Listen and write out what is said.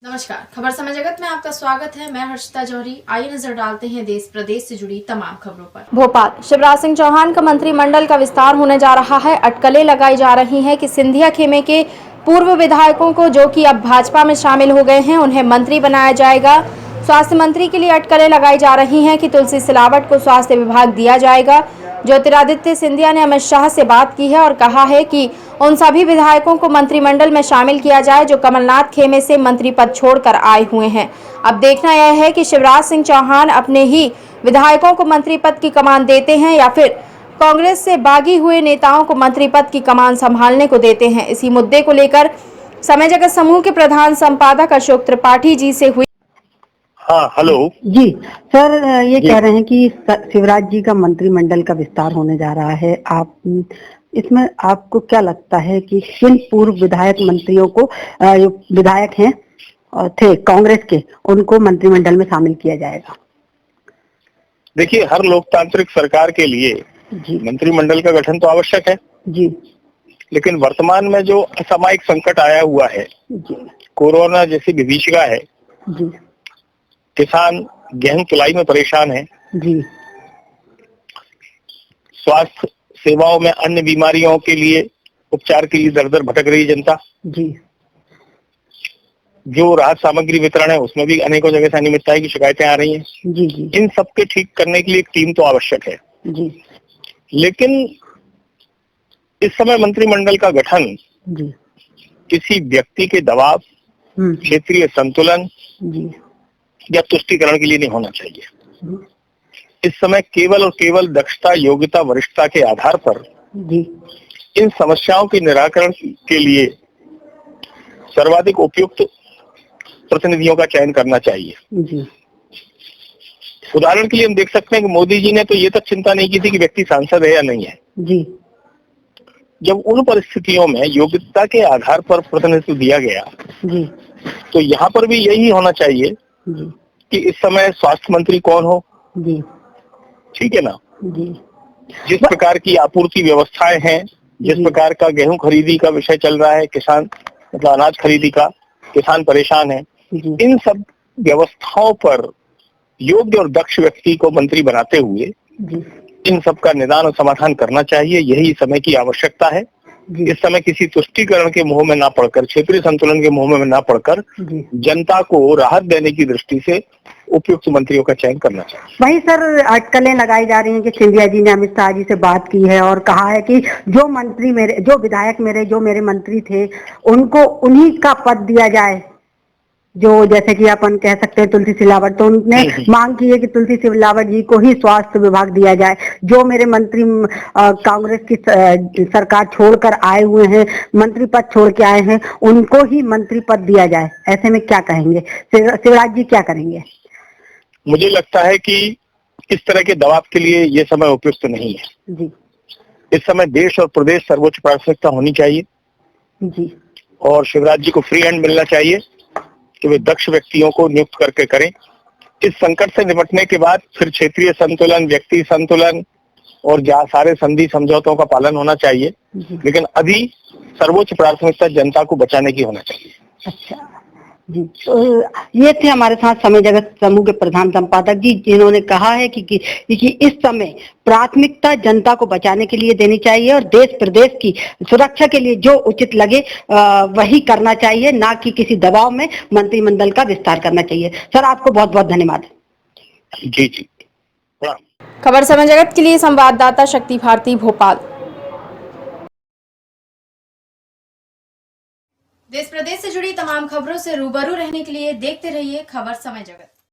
नमस्कार, खबर समय जगत में आपका स्वागत है। मैं हर्षिता जौहरी। आइए नजर डालते हैं देश प्रदेश से जुड़ी तमाम खबरों पर। भोपाल, शिवराज सिंह चौहान का मंत्रिमंडल का विस्तार होने जा रहा है। अटकलें लगाई जा रही हैं कि सिंधिया खेमे के पूर्व विधायकों को, जो कि अब भाजपा में शामिल हो गए हैं, उन्हें मंत्री बनाया जाएगा। स्वास्थ्य मंत्री के लिए अटकलें लगाई जा रही हैं कि तुलसी सिलावट को स्वास्थ्य विभाग दिया जाएगा। ज्योतिरादित्य सिंधिया ने अमित शाह से बात की है और कहा है कि उन सभी विधायकों को मंत्रिमंडल में शामिल किया जाए जो कमलनाथ खेमे से मंत्री पद छोड़कर आए हुए हैं। अब देखना यह है कि शिवराज सिंह चौहान अपने ही विधायकों को मंत्री पद की कमान देते हैं या फिर कांग्रेस से बागी हुए नेताओं को मंत्री पद की कमान संभालने को देते हैं। इसी मुद्दे को लेकर समय जगत समूह के प्रधान संपादक अशोक त्रिपाठी जी से हुई। हाँ, हेलो जी सर, ये कह रहे हैं कि शिवराज जी का मंत्रिमंडल का विस्तार होने जा रहा है। आप इसमें आपको क्या लगता है कि किन पूर्व विधायक मंत्रियों को, जो विधायक हैं थे कांग्रेस के, उनको मंत्रिमंडल में शामिल किया जाएगा? देखिए, हर लोकतांत्रिक सरकार के लिए जी मंत्रिमंडल का गठन तो आवश्यक है जी लेकिन वर्तमान में जो असामयिक संकट आया हुआ है, जी कोरोना जैसी विभीषिका है, जी किसान गेहूं तुलाई में परेशान है, जी स्वास्थ्य सेवाओं में अन्य बीमारियों के लिए उपचार के लिए दर दर भटक रही जनता, जी जो राहत सामग्री वितरण है उसमें भी अनेकों जगह से अनियमितता की शिकायतें आ रही हैं। जी जी इन सबके ठीक करने के लिए एक टीम तो आवश्यक है, जी लेकिन इस समय मंत्रिमंडल का गठन जी किसी व्यक्ति के दबाव, क्षेत्रीय संतुलन जी या तुष्टीकरण के लिए नहीं होना चाहिए। जी इस समय केवल और केवल दक्षता, योग्यता, वरिष्ठता के आधार पर जी इन समस्याओं के निराकरण के लिए सर्वाधिक उपयुक्त प्रतिनिधियों का चयन करना चाहिए। जी उदाहरण के लिए हम देख सकते हैं कि मोदी जी ने तो ये तक चिंता नहीं की थी कि व्यक्ति सांसद है या नहीं है। जी जब उन परिस्थितियों में योग्यता के आधार पर प्रतिनिधित्व दिया गया, जी तो यहाँ पर भी यही होना चाहिए जी कि इस समय स्वास्थ्य मंत्री कौन हो, जी ठीक है ना। जी जिस प्रकार की आपूर्ति व्यवस्थाएं हैं, जिस प्रकार का गेहूं खरीदी का विषय चल रहा है, किसान मतलब अनाज खरीदी का, किसान परेशान है, जी इन सब व्यवस्थाओं पर योग्य और दक्ष व्यक्ति को मंत्री बनाते हुए जी इन सब का निदान और समाधान करना चाहिए। यही समय की आवश्यकता है। जी इस समय किसी तुष्टीकरण के मुंह में ना पड़कर, क्षेत्रीय संतुलन के मुंह में ना पड़कर जी जनता को राहत देने की दृष्टि से उपयुक्त मंत्रियों का चयन करना चाहिए। वही सर, अटकलें लगाई जा रही हैं कि सिंधिया जी ने अमित शाह जी से बात की है और कहा है कि जो मंत्री मेरे, जो विधायक मेरे, जो मेरे मंत्री थे, उनको उन्हीं का पद दिया जाए। जो जैसे कि अपन कह सकते हैं तुलसी सिलावट, तो उन्होंने मांग की है कि तुलसी सिलावट जी को ही स्वास्थ्य विभाग दिया जाए। जो मेरे मंत्री कांग्रेस की सरकार छोड़कर आए हुए हैं, मंत्री पद छोड़ के आए हैं, उनको ही मंत्री पद दिया जाए। ऐसे में क्या कहेंगे शिवराज जी, क्या करेंगे? मुझे लगता है कि इस तरह के दबाव के लिए ये समय उपयुक्त नहीं है। जी इस समय देश और प्रदेश सर्वोच्च प्राथमिकता होनी चाहिए जी और शिवराज जी को फ्री हैंड मिलना चाहिए कि वे दक्ष व्यक्तियों को नियुक्त करके करें। इस संकट से निपटने के बाद फिर क्षेत्रीय संतुलन, व्यक्ति संतुलन और जहाँ सारे संधि समझौतों का पालन होना चाहिए, लेकिन अभी सर्वोच्च प्राथमिकता जनता को बचाने की होना चाहिए। अच्छा जी, तो ये थे हमारे साथ समय जगत समूह के प्रधान संपादक जी, जिन्होंने कहा है कि इस समय प्राथमिकता जनता को बचाने के लिए देनी चाहिए और देश प्रदेश की सुरक्षा के लिए जो उचित लगे वही करना चाहिए, ना कि किसी दबाव में मंत्रिमंडल का विस्तार करना चाहिए। सर, आपको बहुत बहुत धन्यवाद। जी जी, खबर समय जगत के लिए संवाददाता शक्ति भारती, भोपाल। देश प्रदेश से जुड़ी तमाम खबरों से रूबरू रहने के लिए देखते रहिए खबर समय जगत।